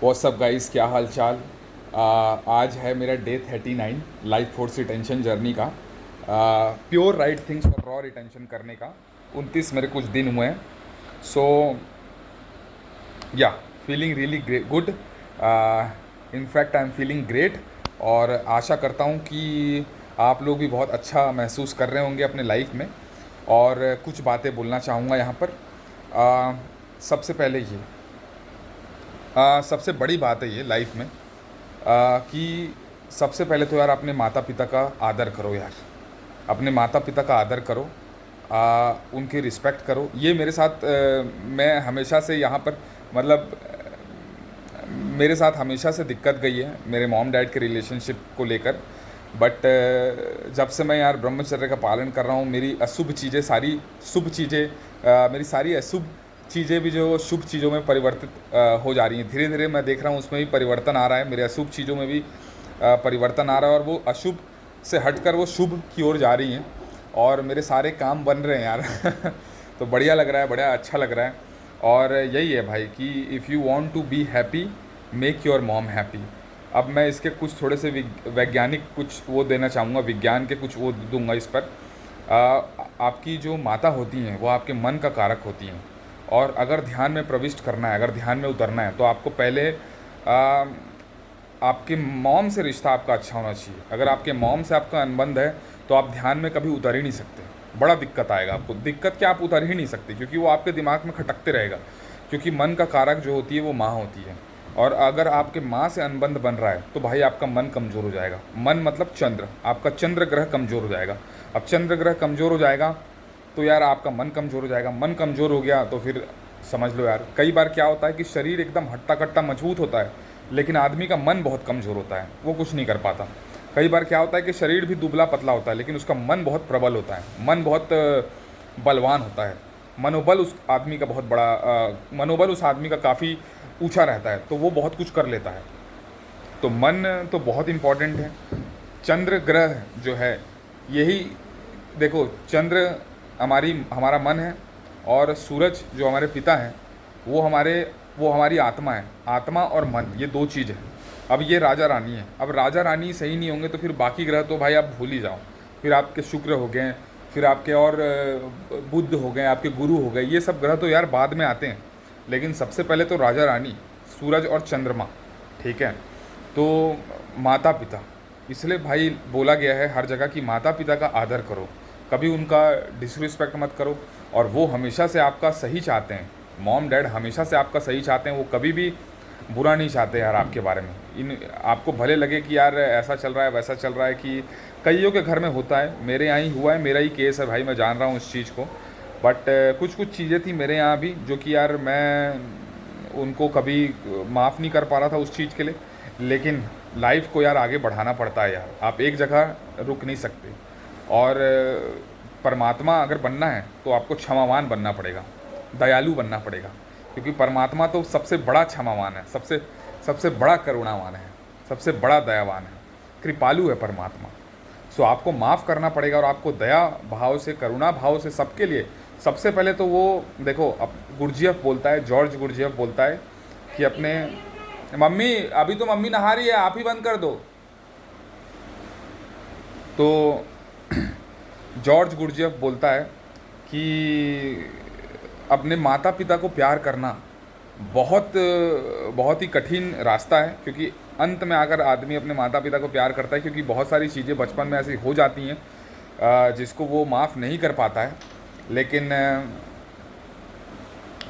WhatsApp guys, क्या हाल चाल। आज है मेरा day 39 life force retention journey का, प्योर राइट थिंग्स और रॉ रिटेंशन करने का। 29 मेरे कुछ दिन हुए हैं। सो या feeling really good. In fact I am feeling great. और आशा करता हूँ कि आप लोग भी बहुत अच्छा महसूस कर रहे होंगे अपने लाइफ में। और कुछ बातें बोलना चाहूँगा यहाँ पर। सबसे पहले ये सबसे बड़ी बात है ये लाइफ में, कि सबसे पहले तो यार अपने माता पिता का आदर करो यार। अपने माता पिता का आदर करो, उनकी रिस्पेक्ट करो। ये मेरे साथ मैं हमेशा से यहाँ पर मतलब मेरे साथ हमेशा से दिक्कत गई है मेरे मॉम डैड के रिलेशनशिप को लेकर। बट जब से मैं यार ब्रह्मचर्य का पालन कर रहा हूँ, मेरी अशुभ चीज़ें सारी शुभ चीज़ें, मेरी सारी अशुभ चीज़ें भी जो शुभ चीज़ों में परिवर्तित हो जा रही हैं। धीरे धीरे मैं देख रहा हूँ उसमें भी परिवर्तन आ रहा है, मेरे अशुभ चीज़ों में भी परिवर्तन आ रहा है, और वो अशुभ से हटकर वो शुभ की ओर जा रही हैं और मेरे सारे काम बन रहे हैं यार। तो बढ़िया लग रहा है, बड़ा अच्छा लग रहा है। और यही है भाई कि if you want to be happy, make your mom happy. अब मैं इसके कुछ थोड़े से वैज्ञानिक कुछ वो देना चाहूँगा, विज्ञान के कुछ वो दूंगा इस पर। आपकी जो माता होती हैं वो आपके मन का कारक होती हैं, और अगर ध्यान में प्रविष्ट करना है, अगर ध्यान में उतरना है, तो आपको पहले आपके मॉम से रिश्ता आपका अच्छा होना चाहिए। अगर आपके मॉम से आपका अनुबंध है तो आप ध्यान में कभी उतर ही नहीं सकते। बड़ा दिक्कत आएगा आपको, दिक्कत क्या, आप उतर ही नहीं सकते, क्योंकि वो आपके दिमाग में खटकते रहेगा। क्योंकि मन का कारक जो होती है वो माँ होती है, और अगर आपके माँ से अनुबंध बन रहा है तो भाई आपका मन कमज़ोर हो जाएगा। मन मतलब चंद्र, आपका चंद्र ग्रह कमज़ोर हो जाएगा। अब चंद्र ग्रह कमज़ोर हो जाएगा तो यार आपका मन कमज़ोर हो जाएगा। मन कमज़ोर हो गया तो फिर समझ लो यार, कई बार क्या होता है कि शरीर एकदम हट्टा कट्टा मजबूत होता है, लेकिन आदमी का मन बहुत कमज़ोर होता है, वो कुछ नहीं कर पाता। कई बार क्या होता है कि शरीर भी दुबला पतला होता है, लेकिन उसका मन बहुत प्रबल होता है, मन बहुत बलवान होता है। मनोबल उस आदमी का बहुत बड़ा, मनोबल उस आदमी का काफ़ी ऊंचा रहता है, तो वो बहुत कुछ कर लेता है। तो मन तो बहुत इम्पॉर्टेंट है। चंद्र ग्रह जो है, यही देखो, चंद्र हमारा मन है, और सूरज जो हमारे पिता हैं वो हमारी आत्मा है। आत्मा और मन, ये दो चीज़ है। अब ये राजा रानी है। अब राजा रानी सही नहीं होंगे तो फिर बाकी ग्रह तो भाई आप भूल ही जाओ। फिर आपके शुक्र हो गए, फिर आपके और बुध हो गए, आपके गुरु हो गए, ये सब ग्रह तो यार बाद में आते हैं। लेकिन सबसे पहले तो राजा रानी, सूरज और चंद्रमा, ठीक है। तो माता पिता, इसलिए भाई बोला गया है हर जगह कि माता पिता का आदर करो, कभी उनका डिसरिस्पेक्ट मत करो। और वो हमेशा से आपका सही चाहते हैं। मॉम डैड हमेशा से आपका सही चाहते हैं, वो कभी भी बुरा नहीं चाहते यार आपके बारे में। इन आपको भले लगे कि यार ऐसा चल रहा है वैसा चल रहा है, कि कईयों के घर में होता है, मेरे यहाँ ही हुआ है, मेरा ही केस है भाई, मैं जान रहा हूँ इस चीज़ को। बट कुछ कुछ चीज़ें थी मेरे यहाँ भी जो कि यार मैं उनको कभी माफ़ नहीं कर पा रहा था उस चीज़ के लिए। लेकिन लाइफ को यार आगे बढ़ाना पड़ता है यार, आप एक जगह रुक नहीं सकते। और परमात्मा अगर बनना है तो आपको क्षमावान बनना पड़ेगा, दयालु बनना पड़ेगा, क्योंकि परमात्मा तो सबसे बड़ा क्षमावान है, सबसे सबसे बड़ा करुणावान है, सबसे बड़ा दयावान है, कृपालु है परमात्मा। सो आपको माफ़ करना पड़ेगा, और आपको दया भाव से, करुणा भाव से सबके लिए। सबसे पहले तो वो देखो, अब गुरजियफ बोलता है, जॉर्ज गुरजियफ बोलता है कि अपने मम्मी, अभी तो मम्मी नहा रही है, आप ही बंद कर दो। तो जॉर्ज गुरजियफ बोलता है कि अपने माता पिता को प्यार करना बहुत बहुत ही कठिन रास्ता है, क्योंकि अंत में आकर आदमी अपने माता पिता को प्यार करता है, क्योंकि बहुत सारी चीज़ें बचपन में ऐसी हो जाती हैं जिसको वो माफ़ नहीं कर पाता है। लेकिन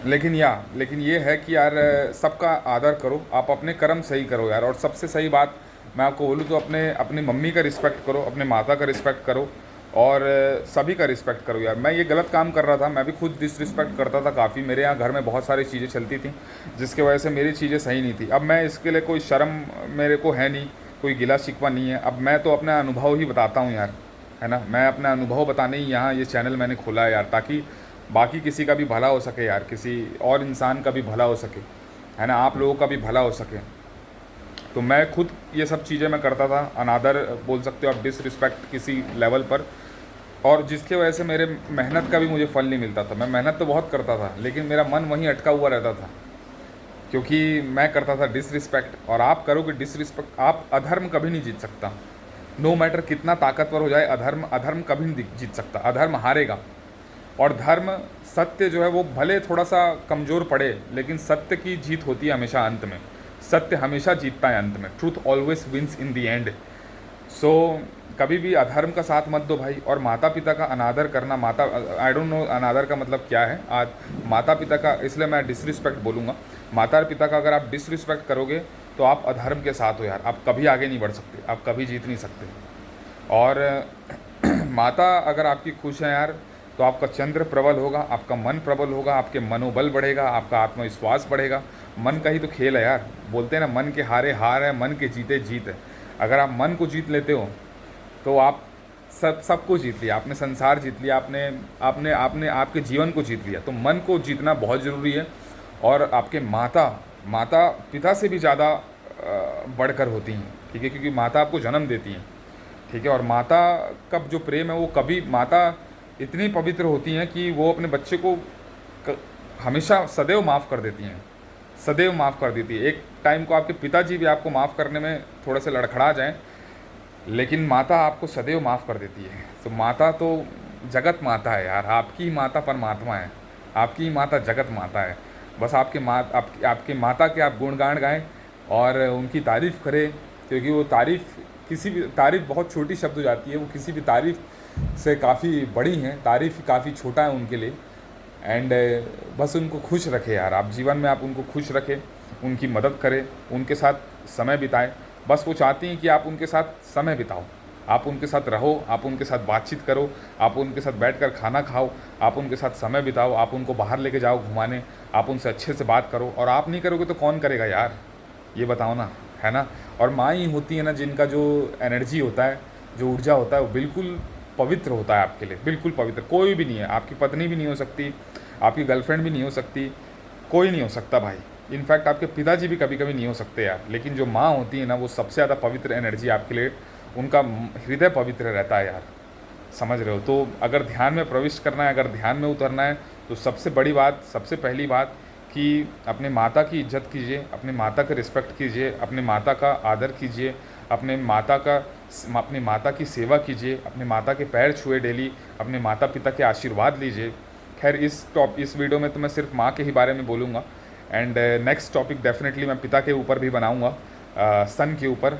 लेकिन ये है कि यार सबका आदर करो, आप अपने कर्म सही करो यार। और सबसे सही बात मैं आपको बोलूँ तो अपनी मम्मी का रिस्पेक्ट करो, अपने माता का रिस्पेक्ट करो, और सभी का रिस्पेक्ट करो यार। मैं ये गलत काम कर रहा था, मैं भी खुद डिसरिस्पेक्ट करता था काफ़ी। मेरे यहाँ घर में बहुत सारी चीज़ें चलती थी जिसकी वजह से मेरी चीज़ें सही नहीं थी। अब मैं इसके लिए कोई शर्म मेरे को है नहीं, कोई गिला शिकवा नहीं है। अब मैं तो अपना अनुभव ही बताता हूँ यार, है ना। मैं अपना अनुभव बताने ही यहाँ ये चैनल मैंने खोला है यार, ताकि बाकी किसी का भी भला हो सके यार, किसी और इंसान का भी भला हो सके, है ना, आप लोगों का भी भला हो सके। तो मैं खुद ये सब चीज़ें मैं करता था, अनादर बोल सकते हो आप, डिसरिस्पेक्ट किसी लेवल पर, और जिसके वजह से मेरे मेहनत का भी मुझे फल नहीं मिलता था। मैं मेहनत तो बहुत करता था, लेकिन मेरा मन वहीं अटका हुआ रहता था क्योंकि मैं करता था डिसरिस्पेक्ट, और आप करोगे डिसरिस्पेक्ट, आप अधर्म कभी नहीं जीत सकता। नो मैटर कितना ताकतवर हो जाए, अधर्म अधर्म कभी नहीं जीत सकता, अधर्म हारेगा। और धर्म, सत्य जो है वो भले थोड़ा सा कमज़ोर पड़े, लेकिन सत्य की जीत होती है हमेशा अंत में। सत्य हमेशा जीतता है अंत में, truth always wins in the end. So कभी भी अधर्म का साथ मत दो भाई। और माता पिता का अनादर करना, माता, आई डोंट नो अनादर का मतलब क्या है आज, माता पिता का, इसलिए मैं डिसरिस्पेक्ट बोलूँगा। माता पिता का अगर आप डिसरिस्पेक्ट करोगे तो आप अधर्म के साथ हो यार, आप कभी आगे नहीं बढ़ सकते, आप कभी जीत नहीं सकते। और माता अगर आपकी खुश है यार, तो आपका चंद्र प्रबल होगा, आपका मन प्रबल होगा, आपके मनोबल बढ़ेगा, आपका आत्मविश्वास बढ़ेगा। मन का ही तो खेल है यार, बोलते हैं ना, मन के हारे हार है, मन के जीते जीत है। अगर आप मन को जीत लेते हो तो आप सब कुछ जीत लिया, आपने संसार जीत लिया, आपने आपने आपने आपके जीवन को जीत लिया। तो मन को जीतना बहुत ज़रूरी है। और आपके माता माता पिता से भी ज़्यादा बढ़कर होती हैं, ठीक है, क्योंकि माता आपको जन्म देती हैं, ठीक है। और माता का जो प्रेम है वो कभी, माता इतनी पवित्र होती हैं कि वो अपने बच्चे को हमेशा सदैव माफ़ कर देती हैं, सदैव माफ़ कर देती है। एक टाइम को आपके पिताजी भी आपको माफ़ करने में थोड़े से लड़खड़ा जाएं, लेकिन माता आपको सदैव माफ़ कर देती है। तो माता तो जगत माता है यार, आपकी ही माता परमात्मा है, आपकी ही माता जगत माता है। बस आपके माता के आप गुणगान गाएं और उनकी तारीफ़ करें, क्योंकि वो तारीफ़, किसी भी तारीफ़ बहुत छोटी शब्द हो जाती है, वो किसी भी तारीफ़ से काफ़ी बड़ी हैं। तारीफ़ काफ़ी छोटा है उनके लिए। एंड बस उनको खुश रखें यार, आप जीवन में आप उनको खुश रखें, उनकी मदद करें, उनके साथ समय बिताएं। बस वो चाहती हैं कि आप उनके साथ समय बिताओ, आप उनके साथ रहो, आप उनके साथ बातचीत करो, आप उनके साथ बैठकर खाना खाओ, आप उनके साथ समय बिताओ, आप उनको बाहर लेके जाओ घुमाने, आप उनसे अच्छे से बात करो। और आप नहीं करोगे तो कौन करेगा यार, ये बताओ ना, है ना। और माँ ही होती है ना जिनका जो एनर्जी होता है, जो ऊर्जा होता है, वो बिल्कुल पवित्र होता है आपके लिए, बिल्कुल पवित्र। कोई भी नहीं है, आपकी पत्नी भी नहीं हो सकती, आपकी गर्लफ्रेंड भी नहीं हो सकती, कोई नहीं हो सकता भाई। इनफैक्ट आपके पिताजी भी कभी कभी नहीं हो सकते यार, लेकिन जो माँ होती है ना, वो सबसे ज़्यादा पवित्र एनर्जी आपके लिए, उनका हृदय पवित्र रहता है यार, समझ रहे हो। तो अगर ध्यान में प्रविष्ट करना है, अगर ध्यान में उतरना है, तो सबसे बड़ी बात, सबसे पहली बात कि अपने माता की इज्जत कीजिए, अपने माता का रिस्पेक्ट कीजिए, अपने माता का आदर कीजिए, अपने माता की सेवा कीजिए, अपने माता के पैर छुए डेली, अपने माता पिता के आशीर्वाद लीजिए। खैर इस वीडियो में तो मैं सिर्फ माँ के ही बारे में बोलूँगा, एंड नेक्स्ट टॉपिक डेफिनेटली मैं पिता के ऊपर भी बनाऊँगा, सन के ऊपर।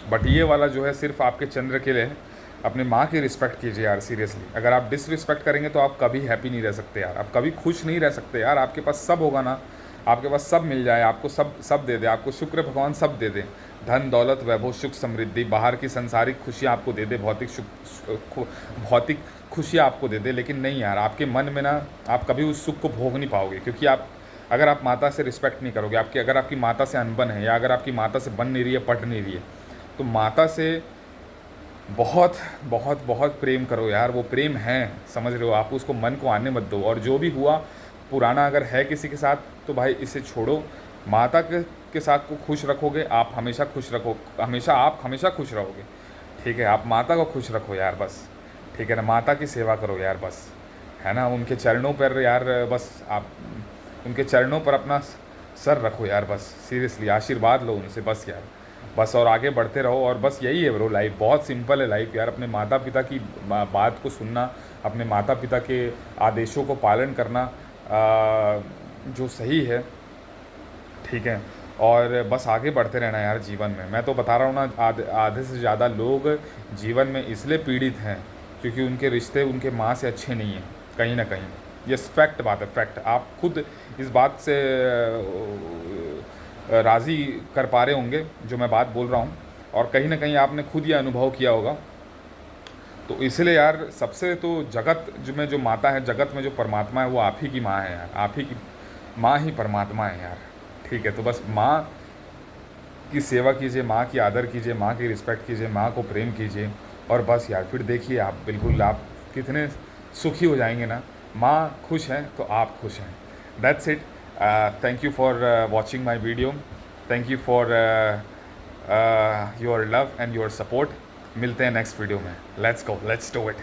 बट ये वाला जो है सिर्फ आपके चंद्र के लिए है। अपने माँ की रिस्पेक्ट कीजिए यार, सीरियसली। अगर आप डिसरिस्पेक्ट करेंगे तो आप कभी हैप्पी नहीं रह सकते यार, आप कभी खुश नहीं रह सकते यार। आपके पास सब होगा ना, आपके पास सब मिल जाए, आपको सब दे दे, आपको शुक्र भगवान सब दे दे, धन दौलत वैभव सुख समृद्धि, बाहर की संसारिक खुशियाँ आपको दे दे, भौतिक खुशियाँ आपको दे दे, लेकिन नहीं यार, आपके मन में ना आप कभी उस सुख को भोग नहीं पाओगे। क्योंकि अगर आप माता से रिस्पेक्ट नहीं करोगे, अगर आपकी माता से अनबन है, या अगर आपकी माता से बन नहीं रही है, पट नहीं रही है, तो माता से बहुत बहुत बहुत प्रेम करो यार। वो प्रेम है, समझ रहे हो, आप उसको मन को आने मत दो। और जो भी हुआ पुराना अगर है किसी के साथ, तो भाई इसे छोड़ो। माता के साथ को खुश रखोगे, आप हमेशा खुश रखो, आप हमेशा खुश रहोगे, ठीक है। आप माता को खुश रखो यार बस, ठीक है ना। माता की सेवा करो यार बस, है ना। उनके चरणों पर यार बस, आप उनके चरणों पर अपना सर रखो यार बस, सीरियसली आशीर्वाद लो उनसे बस यार, बस। और आगे बढ़ते रहो। और बस यही है ब्रो, लाइफ बहुत सिंपल है लाइफ यार। अपने माता पिता की बात को सुनना, अपने माता पिता के आदेशों को पालन करना, जो सही है, ठीक है। और बस आगे बढ़ते रहना यार जीवन में। मैं तो बता रहा हूँ ना, आधे से ज़्यादा लोग जीवन में इसलिए पीड़ित हैं क्योंकि उनके रिश्ते उनके माँ से अच्छे नहीं हैं, कहीं ना कहीं। ये फैक्ट बात है, फैक्ट। आप खुद इस बात से राज़ी कर पा रहे होंगे जो मैं बात बोल रहा हूँ, और कहीं ना कहीं आपने खुद ये अनुभव किया होगा। तो इसलिए यार सबसे तो जगत जो माता है, जगत में जो परमात्मा है, वो आप ही की माँ है यार, आप ही की माँ ही परमात्मा है यार, ठीक है। तो बस माँ की सेवा कीजिए, माँ की आदर कीजिए, माँ की रिस्पेक्ट कीजिए, माँ को प्रेम कीजिए, और बस यार फिर देखिए आप बिल्कुल आप कितने सुखी हो जाएंगे ना। माँ खुश है तो आप खुश हैं। That's it. Thank you for watching my video, thank you for your love and your support. मिलते हैं नेक्स्ट वीडियो में। Let's go, let's do it.